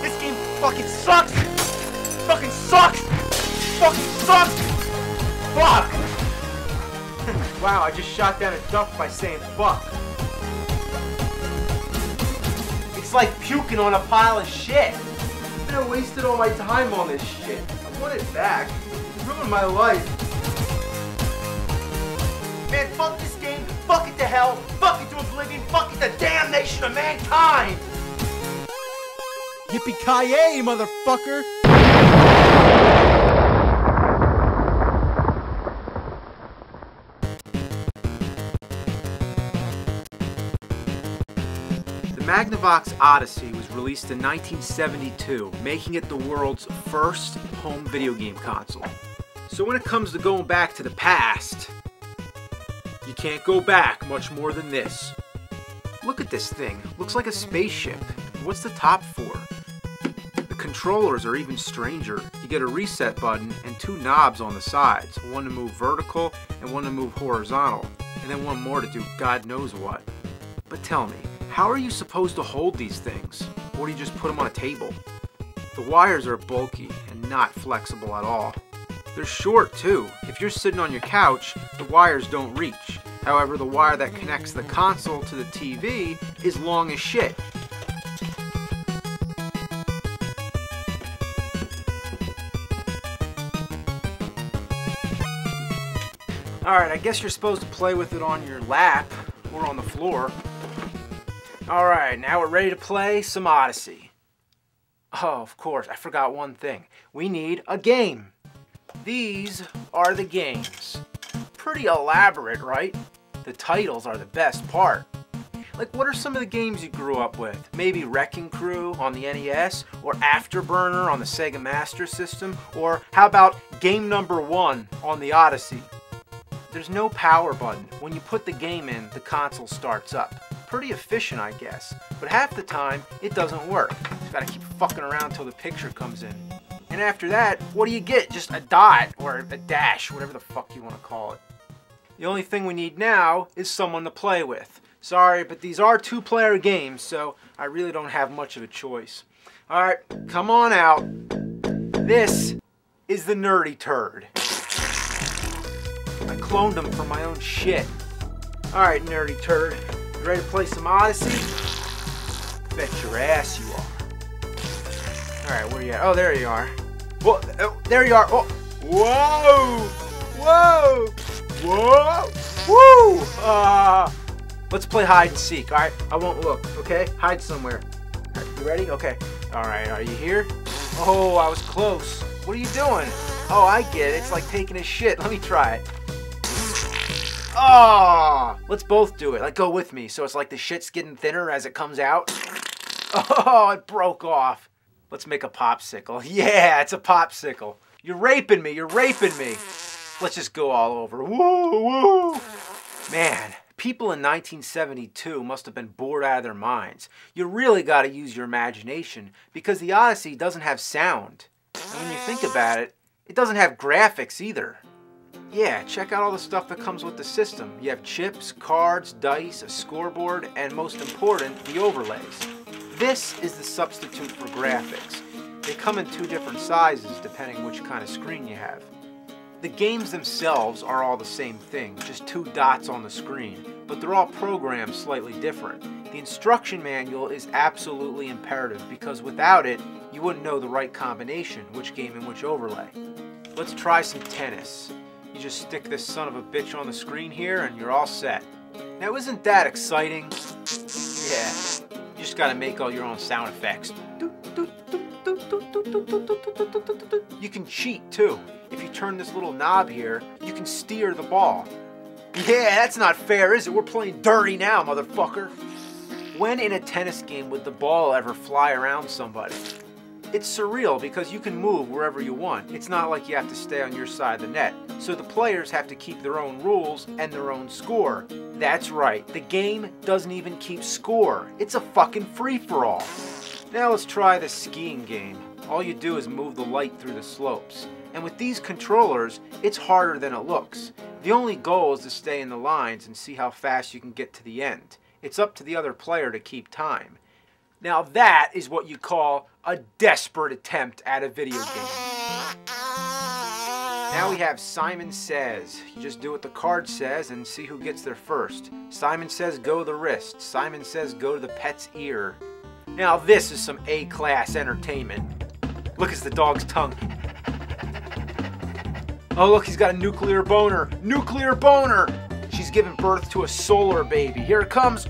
This game fucking sucks! Fucking sucks! Fucking sucks! Fuck! Wow, I just shot down a duck by saying fuck. It's like puking on a pile of shit. I wasted all my time on this shit. I want it back. It ruined my life. Man, fuck this game. Fuck it to hell. Fuck it to oblivion. Fuck it to damnation of mankind. Yippee-ki-yay, motherfucker! The Magnavox Odyssey was released in 1972, making it the world's first home video game console. So when it comes to going back to the past, you can't go back much more than this. Look at this thing. Looks like a spaceship. What's the top for? The controllers are even stranger. You get a reset button and two knobs on the sides, one to move vertical and one to move horizontal, and then one more to do God knows what. But tell me, how are you supposed to hold these things? Or do you just put them on a table? The wires are bulky and not flexible at all. They're short too. If you're sitting on your couch, the wires don't reach. However, the wire that connects the console to the TV is long as shit. Alright, I guess you're supposed to play with it on your lap or on the floor. Alright, now we're ready to play some Odyssey. Oh, of course, I forgot one thing. We need a game. These are the games. Pretty elaborate, right? The titles are the best part. Like, what are some of the games you grew up with? Maybe Wrecking Crew on the NES, or Afterburner on the Sega Master System, or how about Game Number 1 on the Odyssey? There's no power button. When you put the game in, the console starts up. Pretty efficient, I guess, but half the time it doesn't work. Just gotta keep fucking around till the picture comes in. And after that, what do you get? Just a dot or a dash, whatever the fuck you want to call it. The only thing we need now is someone to play with. Sorry, but these are two-player games, so I really don't have much of a choice. Alright, come on out. This is the nerdy turd. I cloned him for my own shit. Alright, nerdy turd. You ready to play some Odyssey? Bet your ass you are. Alright, where you at? Oh, there you are. Whoa, oh, there you are. Oh. Whoa! Whoa! Whoa! Woo! Let's play hide and seek, alright? I won't look, okay? Hide somewhere. Right, you ready? Okay. Alright, are you here? Oh, I was close. What are you doing? Oh, I get it. It's like taking a shit. Let me try it. Oh! Let's both do it. Like, go with me. So it's like the shit's getting thinner as it comes out. Oh, it broke off. Let's make a popsicle. Yeah, it's a popsicle. You're raping me. You're raping me. Let's just go all over. Woo, woo. Man, people in 1972 must have been bored out of their minds. You really got to use your imagination because the Odyssey doesn't have sound. And when you think about it, it doesn't have graphics either. Yeah, check out all the stuff that comes with the system. You have chips, cards, dice, a scoreboard, and most important, the overlays. This is the substitute for graphics. They come in two different sizes depending which kind of screen you have. The games themselves are all the same thing, just two dots on the screen, but they're all programmed slightly different. The instruction manual is absolutely imperative because without it, you wouldn't know the right combination, which game and which overlay. Let's try some tennis. You just stick this son of a bitch on the screen here and you're all set. Now isn't that exciting? Yeah, you just gotta make all your own sound effects. You can cheat too. If you turn this little knob here, you can steer the ball. Yeah, that's not fair, is it? We're playing dirty now, motherfucker. When in a tennis game would the ball ever fly around somebody? It's surreal because you can move wherever you want. It's not like you have to stay on your side of the net. So the players have to keep their own rules and their own score. That's right, the game doesn't even keep score. It's a fucking free-for-all. Now let's try the skiing game. All you do is move the light through the slopes. And with these controllers, it's harder than it looks. The only goal is to stay in the lines and see how fast you can get to the end. It's up to the other player to keep time. Now that is what you call a desperate attempt at a video game. Now we have Simon Says. You just do what the card says and see who gets there first. Simon says go to the wrist. Simon says go to the pet's ear. Now this is some A-class entertainment. Look, it's the dog's tongue. Oh look, he's got a nuclear boner. Nuclear boner! She's giving birth to a solar baby. Here it comes.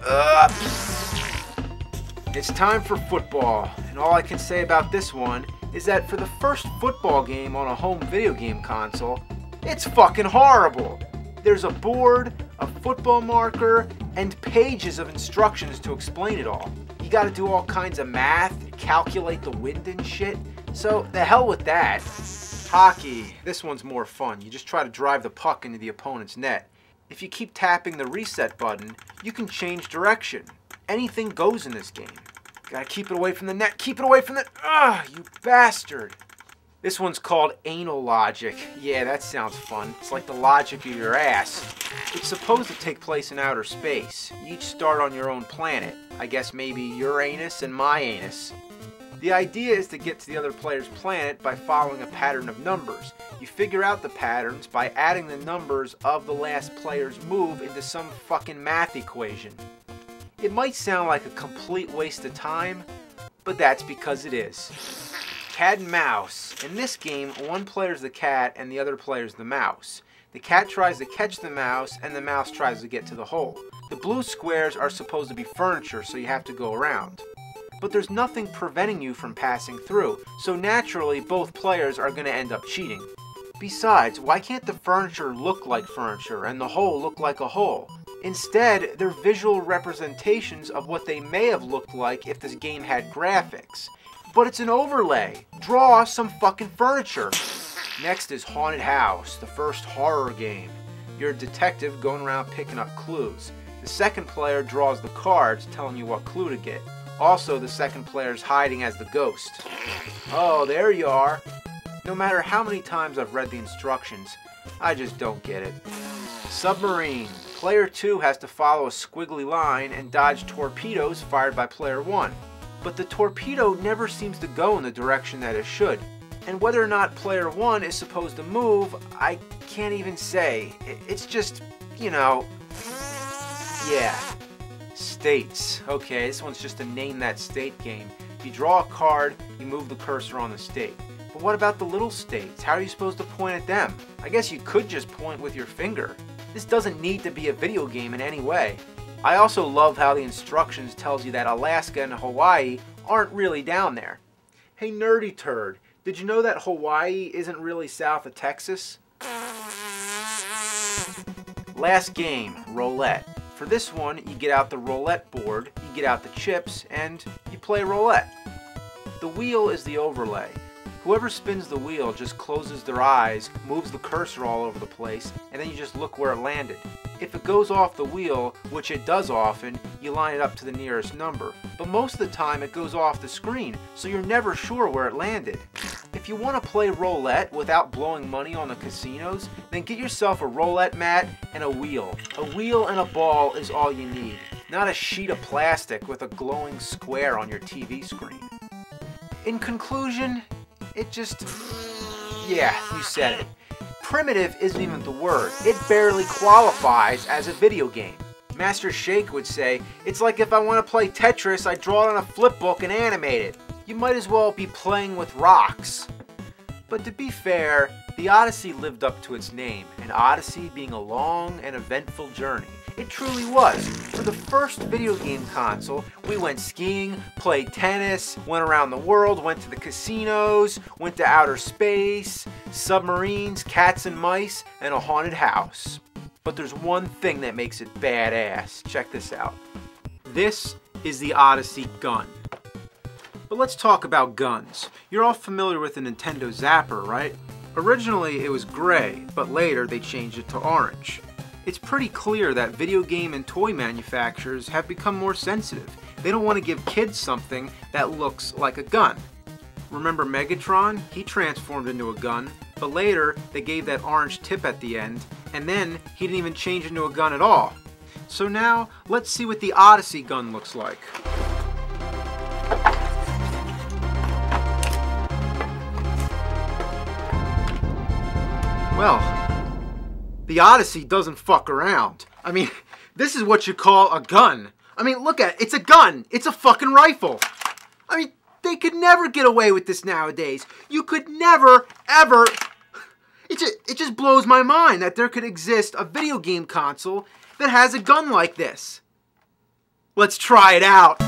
It's time for football. And all I can say about this one is that for the first football game on a home video game console, it's fucking horrible. There's a board, a football marker, and pages of instructions to explain it all. You gotta do all kinds of math, calculate the wind and shit. So the hell with that. Hockey. This one's more fun. You just try to drive the puck into the opponent's net. If you keep tapping the reset button, you can change direction. Anything goes in this game. Gotta keep it away from the net. Keep it away from the... Ugh, you bastard. This one's called anal logic. Yeah, that sounds fun. It's like the logic of your ass. It's supposed to take place in outer space. You each start on your own planet. I guess maybe your anus and my anus. The idea is to get to the other player's planet by following a pattern of numbers. You figure out the patterns by adding the numbers of the last player's move into some fucking math equation. It might sound like a complete waste of time, but that's because it is. Cat and mouse. In this game, one player's the cat and the other player's the mouse. The cat tries to catch the mouse and the mouse tries to get to the hole. The blue squares are supposed to be furniture, so you have to go around. But there's nothing preventing you from passing through, so naturally both players are going to end up cheating. Besides, why can't the furniture look like furniture and the hole look like a hole? Instead, they're visual representations of what they may have looked like if this game had graphics. But it's an overlay. Draw some fucking furniture. Next is Haunted House, the first horror game. You're a detective going around picking up clues. The second player draws the cards telling you what clue to get. Also, the second player's hiding as the ghost. Oh, there you are. No matter how many times I've read the instructions, I just don't get it. Submarine. Player 2 has to follow a squiggly line and dodge torpedoes fired by player 1. But the torpedo never seems to go in the direction that it should. And whether or not player 1 is supposed to move, I can't even say. It's just, you know, yeah. States. Okay, this one's just a name that state game. You draw a card, you move the cursor on the state. But what about the little states? How are you supposed to point at them? I guess you could just point with your finger. This doesn't need to be a video game in any way. I also love how the instructions tells you that Alaska and Hawaii aren't really down there. Hey nerdy turd, did you know that Hawaii isn't really south of Texas? Last game, roulette. For this one, you get out the roulette board, you get out the chips, and you play roulette. The wheel is the overlay. Whoever spins the wheel just closes their eyes, moves the cursor all over the place, and then you just look where it landed. If it goes off the wheel, which it does often, you line it up to the nearest number. But most of the time it goes off the screen, so you're never sure where it landed. If you want to play roulette without blowing money on the casinos, then get yourself a roulette mat and a wheel. A wheel and a ball is all you need, not a sheet of plastic with a glowing square on your TV screen. In conclusion, it just... yeah, you said it. Primitive isn't even the word. It barely qualifies as a video game. Master Shake would say, it's like if I want to play Tetris, I draw it on a flip book and animate it. You might as well be playing with rocks. But to be fair, the Odyssey lived up to its name, an Odyssey being a long and eventful journey. It truly was. For the first video game console, we went skiing, played tennis, went around the world, went to the casinos, went to outer space, submarines, cats and mice, and a haunted house. But there's one thing that makes it badass. Check this out. This is the Odyssey gun. But let's talk about guns. You're all familiar with the Nintendo Zapper, right? Originally it was gray, but later they changed it to orange. It's pretty clear that video game and toy manufacturers have become more sensitive. They don't want to give kids something that looks like a gun. Remember Megatron? He transformed into a gun. but later they gave that orange tip at the end, and then he didn't even change into a gun at all. So now, let's see what the Odyssey gun looks like. Well, the Odyssey doesn't fuck around. I mean, this is what you call a gun. I mean, look at it. It's a gun. It's a fucking rifle. I mean, they could never get away with this nowadays. You could never, ever... It just blows my mind that there could exist a video game console that has a gun like this. Let's try it out.